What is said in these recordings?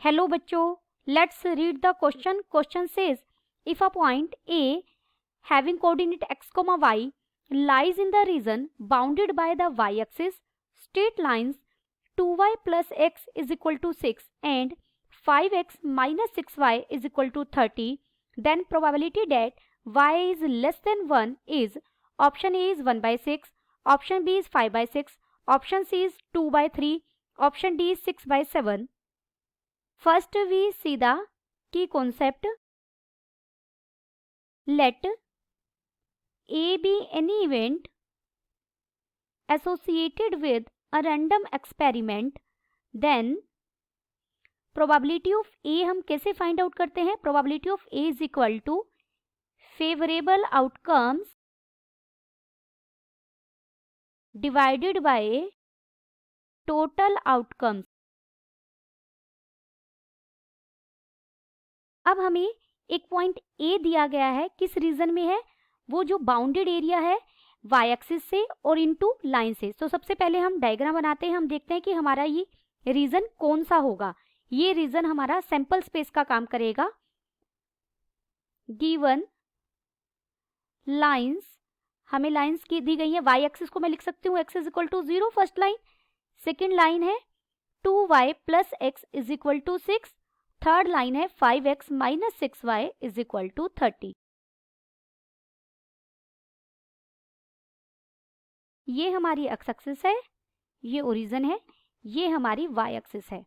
Hello बच्चों, let's read the question. Question says if a point A having coordinate x, y lies in the region bounded by the y-axis, straight lines 2y plus x is equal to 6 and 5x minus 6y is equal to 30, then probability that y is less than 1 is option A is 1 by 6, option B is 5 by 6, option C is 2 by 3, option D is 6 by 7. First we see the key concept. Let A be any event associated with a random experiment, then probability of A हम कैसे find out करते हैं? Probability of A is equal to favorable outcomes divided by total outcomes. अब हमें एक point A दिया गया है, किस रीजन में है? वो जो बाउंडेड एरिया है वाई एक्सिस से और इनटू लाइन से. तो सबसे पहले हम डायग्राम बनाते हैं. हम देखते हैं कि हमारा ये रीजन कौन सा होगा. ये रीजन हमारा सैंपल स्पेस का काम करेगा. गिवन लाइंस, हमें लाइंस की दी गई है. वाई एक्सिस को मैं लिख सकती हूँ x is equal to 0 first line. Second line है 2y plus x is equal to 6. Third line है 5x minus 6y is equal to 30. ये हमारी एक्स एक्सिस है, ये ओरिजिन है, ये हमारी वाई एक्सिस है.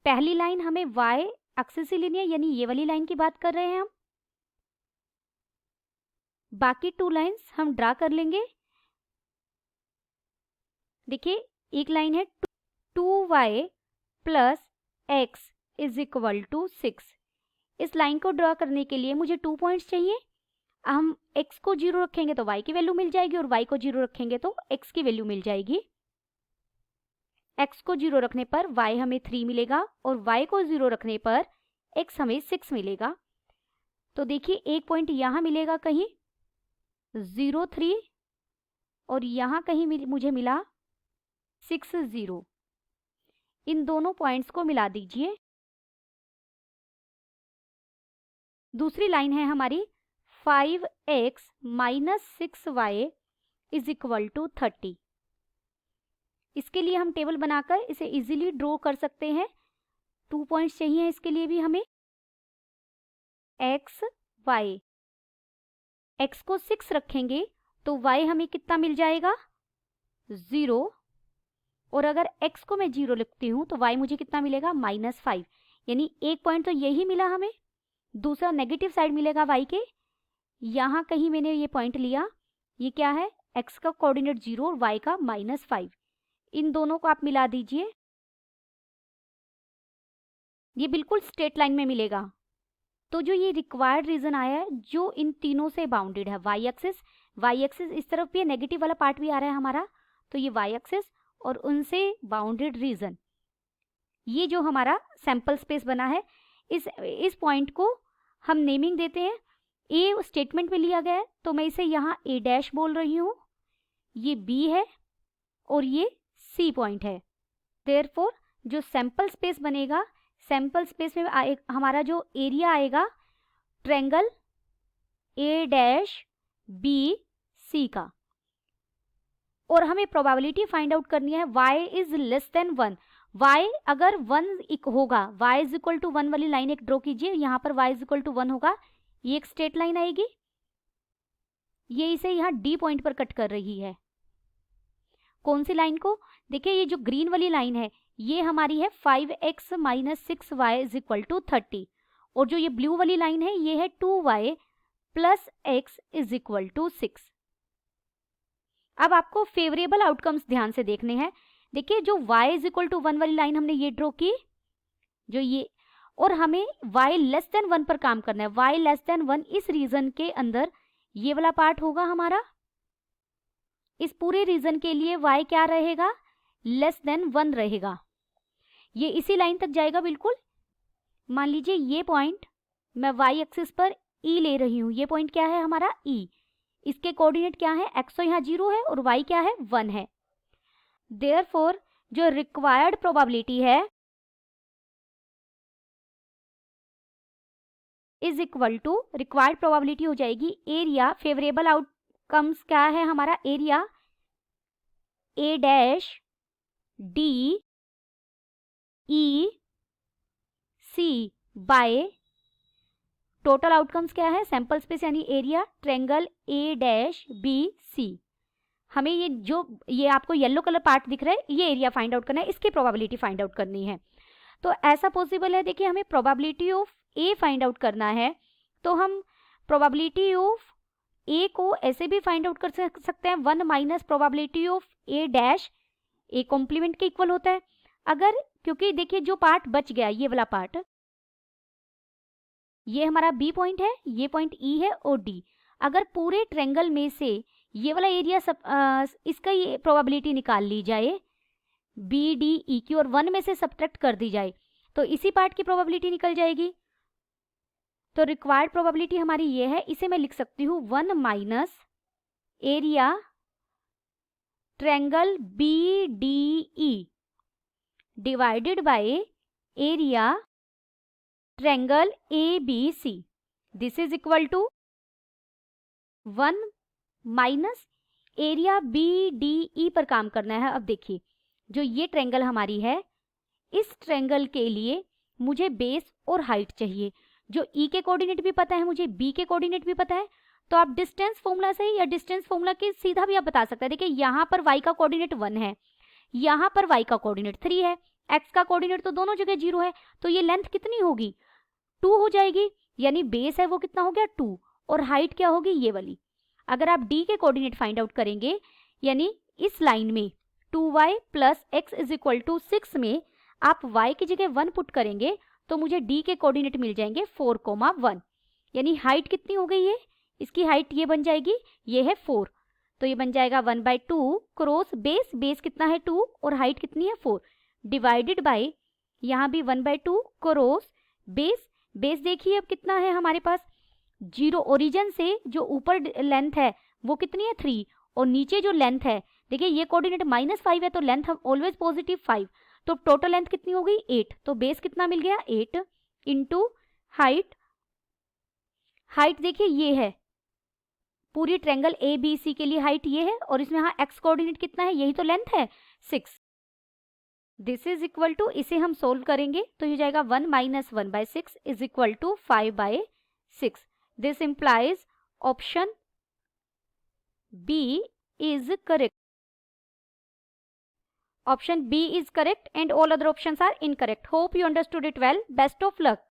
पहली लाइन हमें वाई एक्सिस ही लेनी है, यानी ये वाली लाइन की बात कर रहे हैं हम. बाकी टू लाइंस हम ड्रा कर लेंगे. देखिए एक लाइन है 2y plus x is equal to 6. इस लाइन को ड्रॉ करने के लिए मुझे 2 पॉइंट्स चाहिए. हम x को 0 रखेंगे तो y की वैल्यू मिल जाएगी और y को 0 रखेंगे तो x की वैल्यू मिल जाएगी. x को 0 रखने पर y हमें 3 मिलेगा और y को 0 रखने पर x हमें 6 मिलेगा. तो देखिए एक पॉइंट यहाँ मिलेगा कहीं 0 3 और यहाँ कहीं मुझे मिला 6 0. इन दोनों पॉइंट्स को मिला दीजिए. दूसरी लाइन है हमारी 5x minus 6y is equal to 30. इसके लिए हम टेबल बनाकर इसे इजीली ड्रॉ कर सकते हैं. 2 पॉइंट्स चाहिए इसके लिए भी हमें. x y, x को 6 रखेंगे तो y हमें कितना मिल जाएगा 0. और अगर x को मैं 0 लिखती हूँ तो y मुझे कितना मिलेगा -5. यानी एक पॉइंट तो यही मिला हमें, दूसरा नेगेटिव साइड मिलेगा y के. यहाँ कहीं मैंने ये पॉइंट लिया. ये क्या है? x का कोऑर्डिनेट 0 और y का -5. इन दोनों को आप मिला दीजिए. ये बिल्कुल स्ट्रेट लाइन में मिलेगा. तो जो ये रिक्वायर्ड रीजन आया है जो इन तीनों से बाउंडेड है, वाई एक्सिस इस तरफ भी है, नेगेटिव वाला पार्ट भी आ रहा है हमारा. तो ये वाई एक्सिस और उनसे बाउंडेड रीजन, ये जो हमारा सैंपल स्पेस बना है, इस पॉइंट को हम नेमिंग देते हैं. ए स्टेटमेंट में लिया गया है तो मैं इसे यहाँ ए डैश बोल रही हूँ. ये बी है और ये सी पॉइंट है. देयरफॉर जो सैंपल स्पेस बनेगा, सैंपल स्पेस में हमारा जो एरिया आएगा triangle A dash B C का. और हमें प्रोबेबिलिटी फाइंड आउट करनी है y is less than 1. y अगर 1 होगा, y इज इक्वल टू 1 वाली लाइन एक ड्रॉ कीजिए. यहाँ पर y इज इक्वल टू 1 होगा, ये एक स्ट्रेट लाइन आएगी. ये इसे यहाँ D पॉइंट पर कट कर रही है. कौन सी लाइन को? देखिए ये जो ग्रीन वाली लाइन है ये हमारी है 5x minus 6y is equal to 30. और जो ये ब्लू वाली लाइन है ये है 2y plus x is equal to 6. अब आपको फेवरेबल आउटकम्स ध्यान से देखने हैं. देखिए जो y इज इक्वल टू 1 वाली लाइन हमने ये ड्रॉ की, जो ये, और हमें y लेस देन 1 पर काम करना है. y लेस देन 1 इस रीजन के अंदर ये वाला पार्ट होगा हमारा. इस पूरे रीजन के लिए y क्या रहेगा? लेस देन 1 रहेगा. ये इसी लाइन तक जाएगा बिल्कुल. मान लीजिए ये पॉइंट मैं y एक्सिस पर e ले रही हूँ. ये पॉइंट क्या है हमारा? e. इसके कोऑर्डिनेट क्या है? x तो यहाँ 0 है और y क्या है? 1 है. देयरफॉर जो रिक्वायर्ड प्रोबेबिलिटी है is equal to required probability हो जाएगी एरिया, फेवरेबल आउटकम्स क्या है हमारा, area A dash D E C by total outcomes क्या है, सैंपल स्पेस यानी area triangle A dash B C. हमें ये आपको येलो कलर पार्ट दिख रहा है, ये एरिया फाइंड आउट करना है, इसकी प्रोबेबिलिटी फाइंड आउट करनी है। तो ऐसा पॉसिबल है, देखिए हमें probability of A find out करना है, तो हम प्रोबेबिलिटी ऑफ ए को ऐसे भी फाइंड आउट कर सकते हैं, 1 minus probability of A dash, A complement के इक्वल होता है। अगर, क्योंकि देखिए जो पार्ट बच गया, ये वाला पार्ट, ये हमारा बी पॉइंट है, ये पॉइंट ई है और डी, अगर पूरे ट्रायंगल में से ये वाला एरिया इसका ये प्रोबेबिलिटी निकाल ली जाए बी डी ई की और 1 में से सब्ट्रैक्ट कर दी जाए, तो इसी पार्ट की प्रोबेबिलिटी निकल जाएगी। तो रिक्वायर्ड प्रोबेबिलिटी हमारी ये है, इसे मैं लिख सकती हूँ 1 minus area triangle B D E divided by area triangle A B C, this is equal to 1 minus area B D E पर काम करना है। अब देखिए जो ये ट्रायंगल हमारी है, इस ट्रायंगल के लिए मुझे बेस और हाइट चाहिए, जो ई के कोऑर्डिनेट भी पता है, मुझे बी के कोऑर्डिनेट भी पता है, तो आप डिस्टेंस फॉर्मूला से या डिस्टेंस फॉर्मूला के सीधा भी आप बता सकते हैं। देखिए यहाँ पर y का कोऑर्डिनेट 1 है, यहाँ पर y का कोऑर्डिनेट 3 है, x का कोऑर्डिनेट तो दोनों जगह 0 है, तो ये लेंथ कितनी होगी, 2 हो जाएगी, यानी बेस है वो कितना हो गया 2, और हाइट क्या होगी ये वाली। अगर आप d के कोऑर्डिनेट फाइंड आउट करेंगे, यानी इस लाइन में 2y plus X is equal to 6 में आप y की जगह 1 पुट करेंगे, तो मुझे d के कोऑर्डिनेट मिल जाएंगे 4,1, यानी हाइट कितनी हो गई है, इसकी हाइट ये बन जाएगी, ये है 4, तो ये बन जाएगा 1/2 क्रॉस बेस, बेस कितना है 2 और हाइट कितनी है 4, डिवाइडेड बाय यहाँ भी 1/2 क्रॉस बेस, बेस देखिए अब कितना है हमारे पास 0, ओरिजिन से जो ऊपर लेंथ है वो कितनी है 3, और नीचे जो लेंथ है, देखिए ये कोऑर्डिनेट -5 है, तो लेंथ ऑलवेज पॉजिटिव 5, तो टोटल लेंथ कितनी हो गई 8, तो बेस कितना मिल गया 8 इंटू हाइट, हाइट देखिए ये है पूरी ट्रायंगल ए बी सी के लिए हाइट ये है, और इसमें हाँ एक्स कोऑर्डिनेट कितना है, यही तो लेंथ है 6, दिस इज इक्वल टू, इसे हम सोल्व करेंगे तो ये जाएगा 1 minus 1/6 is equal to 5/6, this implies option B is correct, option B is correct and all other options are incorrect. Hope you understood it well. Best of luck.